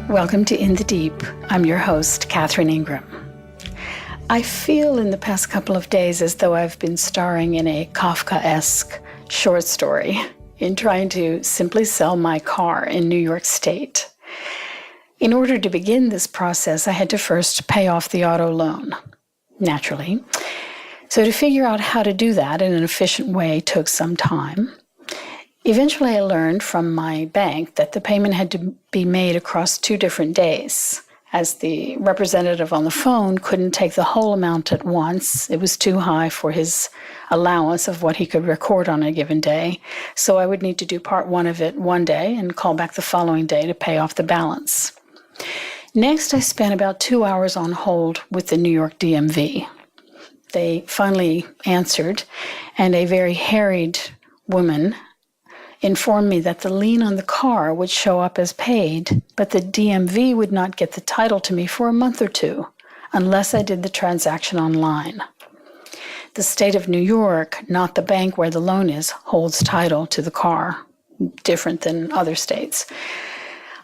Welcome to In the Deep. I'm your host, Catherine Ingram. I feel in the past couple of days as though I've been starring in a Kafkaesque short story in trying to simply sell my car in New York State. In order to begin this process, I had to first pay off the auto loan, naturally. So to figure out how to do that in an efficient way took some time. Eventually, I learned from my bank that the payment had to be made across 2 different days, as the representative on the phone couldn't take the whole amount at once. It was too high for his allowance of what he could record on a given day. So I would need to do part 1 of it one day and call back the following day to pay off the balance. Next, I spent about 2 hours on hold with the New York DMV. They finally answered, and a very harried woman informed me that the lien on the car would show up as paid, but the DMV would not get the title to me for a month or 2 unless I did the transaction online. The state of New York, not the bank where the loan is, holds title to the car, different than other states.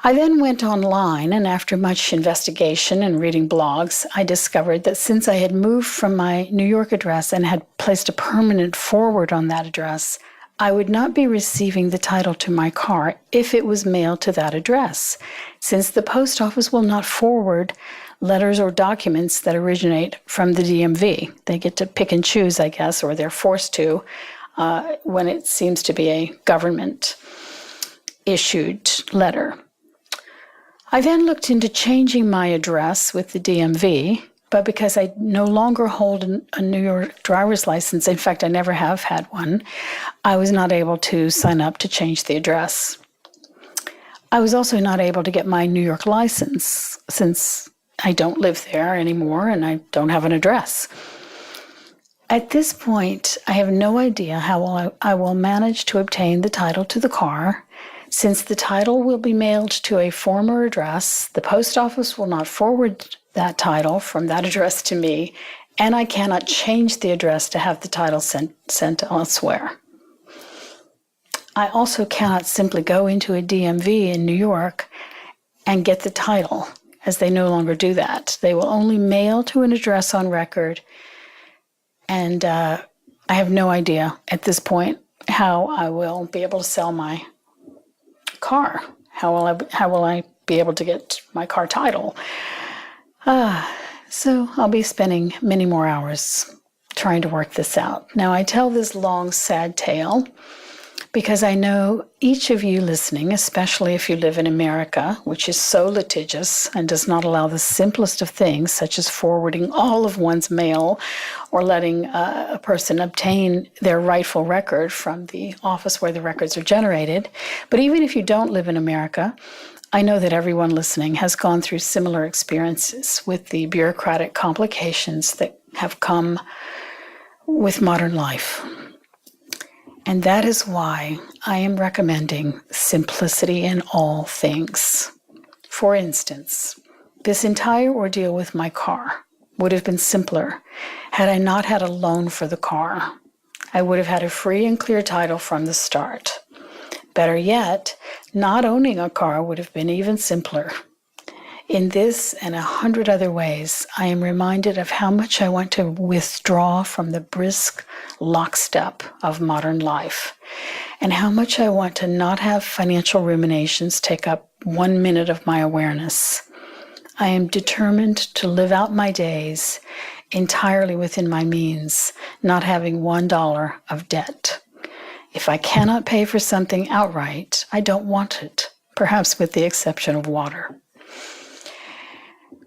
I then went online, and after much investigation and reading blogs, I discovered that since I had moved from my New York address and had placed a permanent forward on that address, I would not be receiving the title to my car if it was mailed to that address, since the post office will not forward letters or documents that originate from the DMV. They get to pick and choose, I guess, or they're forced to when it seems to be a government-issued letter. I then looked into changing my address with the DMV, but because I no longer hold a New York driver's license, in fact, I never have had one, I was not able to sign up to change the address. I was also not able to get my New York license since I don't live there anymore and I don't have an address. At this point, I have no idea how I will manage to obtain the title to the car. Since the title will be mailed to a former address, the post office will not forward that title from that address to me, and I cannot change the address to have the title sent elsewhere. I also cannot simply go into a DMV in New York and get the title, as they no longer do that. They will only mail to an address on record, and I have no idea at this point how I will be able to sell my car. How will I be able to get my car title? So I'll be spending many more hours trying to work this out. Now, I tell this long, sad tale because I know each of you listening, especially if you live in America, which is so litigious and does not allow the simplest of things, such as forwarding all of one's mail or letting a person obtain their rightful record from the office where the records are generated. But even if you don't live in America, I know that everyone listening has gone through similar experiences with the bureaucratic complications that have come with modern life. And that is why I am recommending simplicity in all things. For instance, this entire ordeal with my car would have been simpler had I not had a loan for the car. I would have had a free and clear title from the start. Better yet, not owning a car would have been even simpler. In this and 100 other ways, I am reminded of how much I want to withdraw from the brisk lockstep of modern life, and how much I want to not have financial ruminations take up 1 minute of my awareness. I am determined to live out my days entirely within my means, not having $1 of debt. If I cannot pay for something outright, I don't want it, perhaps with the exception of water.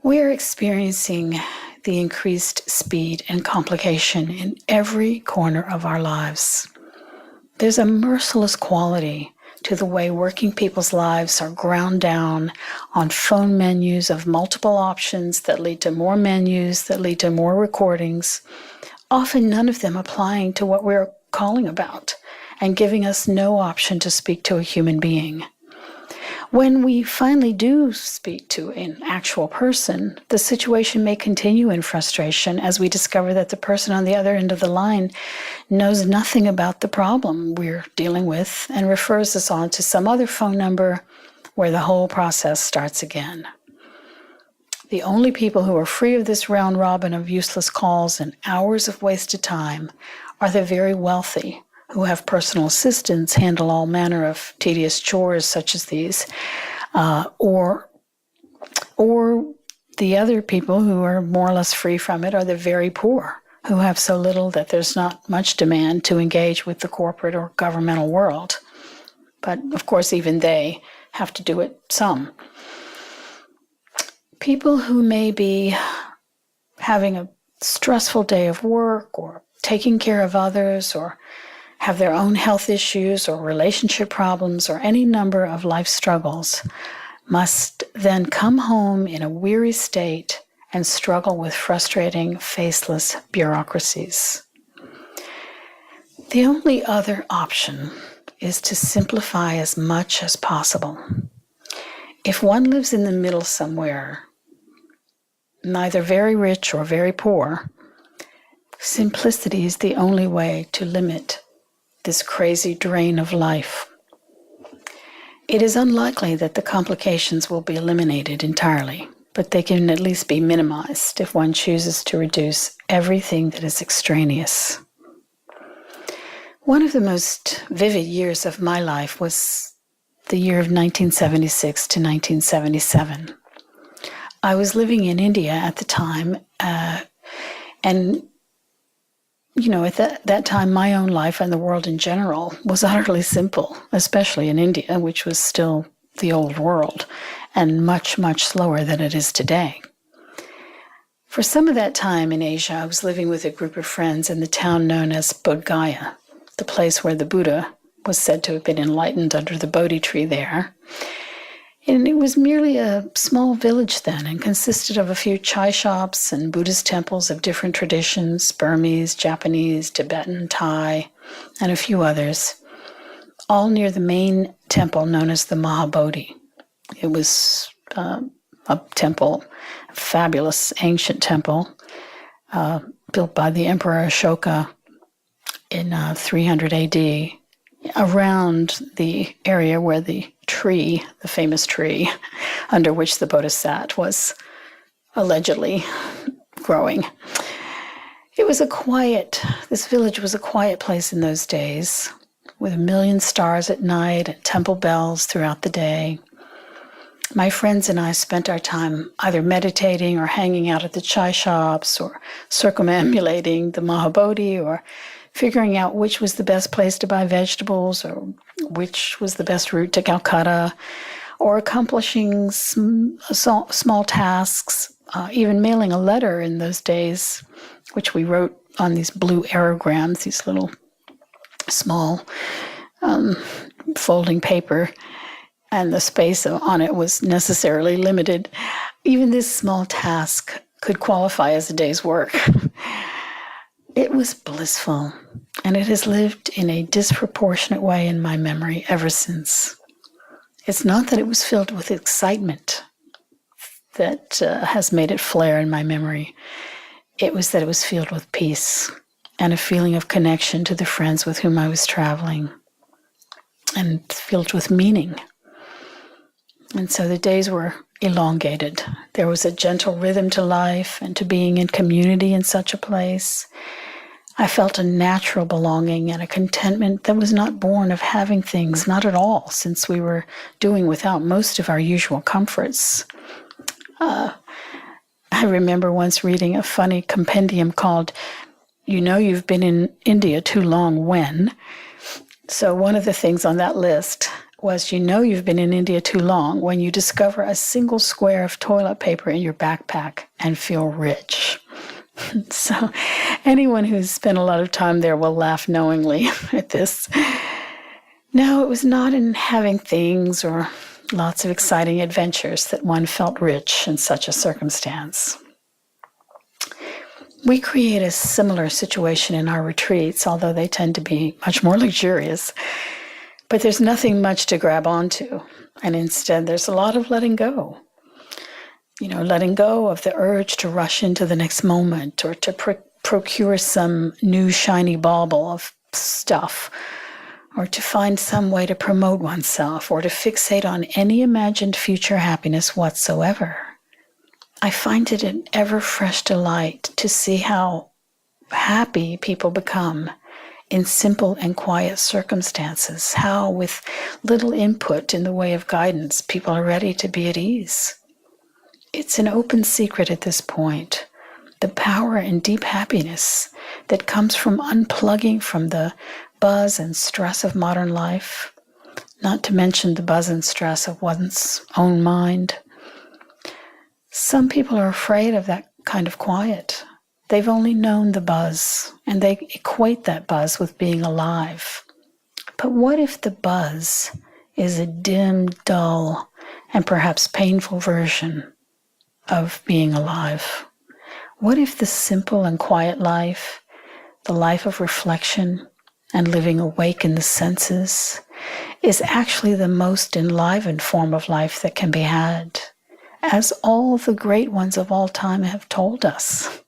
We are experiencing the increased speed and complication in every corner of our lives. There's a merciless quality to the way working people's lives are ground down on phone menus of multiple options that lead to more menus, that lead to more recordings, often none of them applying to what we're calling about, and giving us no option to speak to a human being. When we finally do speak to an actual person, the situation may continue in frustration as we discover that the person on the other end of the line knows nothing about the problem we're dealing with and refers us on to some other phone number where the whole process starts again. The only people who are free of this round robin of useless calls and hours of wasted time are the very wealthy, who have personal assistants handle all manner of tedious chores such as these, or the other people who are more or less free from it are the very poor, who have so little that there's not much demand to engage with the corporate or governmental world. But of course, even they have to do it some. People who may be having a stressful day of work or taking care of others or have their own health issues or relationship problems or any number of life struggles must then come home in a weary state and struggle with frustrating, faceless bureaucracies. The only other option is to simplify as much as possible. If one lives in the middle somewhere, neither very rich or very poor, simplicity is the only way to limit this crazy drain of life. It is unlikely that the complications will be eliminated entirely, but they can at least be minimized if one chooses to reduce everything that is extraneous. One of the most vivid years of my life was the year of 1976 to 1977. I was living in India at the time, and at that time, my own life and the world in general was utterly simple, especially in India, which was still the old world and much, much slower than it is today. For some of that time in Asia, I was living with a group of friends in the town known as Bodh Gaya, the place where the Buddha was said to have been enlightened under the Bodhi tree there. And it was merely a small village then and consisted of a few chai shops and Buddhist temples of different traditions, Burmese, Japanese, Tibetan, Thai, and a few others, all near the main temple known as the Mahabodhi. It was a temple, a fabulous ancient temple, built by the Emperor Ashoka in 300 AD, around the area where the tree, the famous tree under which the Buddha sat, was allegedly growing. This village was a quiet place in those days, with a million stars at night and temple bells throughout the day. My friends and I spent our time either meditating or hanging out at the chai shops or circumambulating the Mahabodhi or figuring out which was the best place to buy vegetables or which was the best route to Calcutta, or accomplishing small tasks, even mailing a letter in those days, which we wrote on these blue aerograms, these little small folding paper, and the space on it was necessarily limited. Even this small task could qualify as a day's work. It was blissful, and it has lived in a disproportionate way in my memory ever since. It's not that it was filled with excitement that has made it flare in my memory. It was that it was filled with peace and a feeling of connection to the friends with whom I was traveling, and filled with meaning. And so the days were elongated. There was a gentle rhythm to life and to being in community in such a place. I felt a natural belonging and a contentment that was not born of having things, not at all, since we were doing without most of our usual comforts. I remember once reading a funny compendium called, "You Know You've Been in India Too Long When." So one of the things on that list was, you know you've been in India too long when you discover a single square of toilet paper in your backpack and feel rich. So anyone who's spent a lot of time there will laugh knowingly at this. No, it was not in having things or lots of exciting adventures that one felt rich in such a circumstance. We create a similar situation in our retreats, although they tend to be much more luxurious. But there's nothing much to grab onto, and instead there's a lot of letting go. Letting go of the urge to rush into the next moment or to procure some new shiny bauble of stuff or to find some way to promote oneself, or to fixate on any imagined future happiness whatsoever. I find it an ever-fresh delight to see how happy people become in simple and quiet circumstances, how with little input in the way of guidance, people are ready to be at ease. It's an open secret at this point, the power and deep happiness that comes from unplugging from the buzz and stress of modern life, not to mention the buzz and stress of one's own mind. Some people are afraid of that kind of quiet. They've only known the buzz, and they equate that buzz with being alive. But what if the buzz is a dim, dull, and perhaps painful version of being alive? What if the simple and quiet life, the life of reflection and living awake in the senses, is actually the most enlivened form of life that can be had, as all the great ones of all time have told us?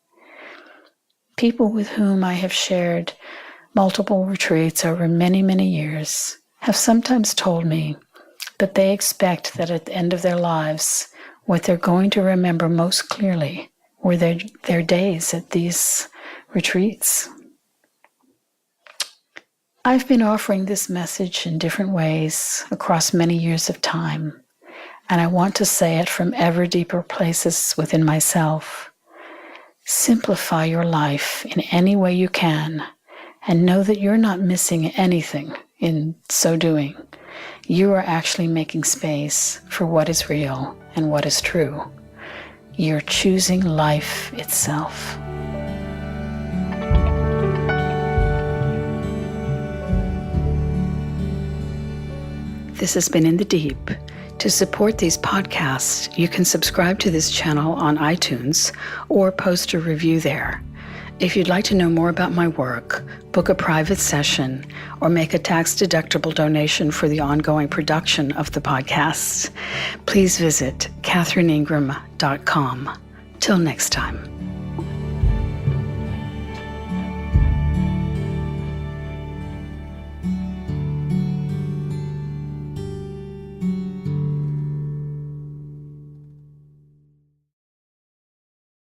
People with whom I have shared multiple retreats over many, many years have sometimes told me that they expect that at the end of their lives, what they're going to remember most clearly were their days at these retreats. I've been offering this message in different ways across many years of time, and I want to say it from ever deeper places within myself. Simplify your life in any way you can, and know that you're not missing anything in so doing. You are actually making space for what is real and what is true. You're choosing life itself. This has been In the Deep. To support these podcasts, you can subscribe to this channel on iTunes or post a review there. If you'd like to know more about my work, book a private session, or make a tax-deductible donation for the ongoing production of the podcasts, please visit catherineingram.com. Till next time.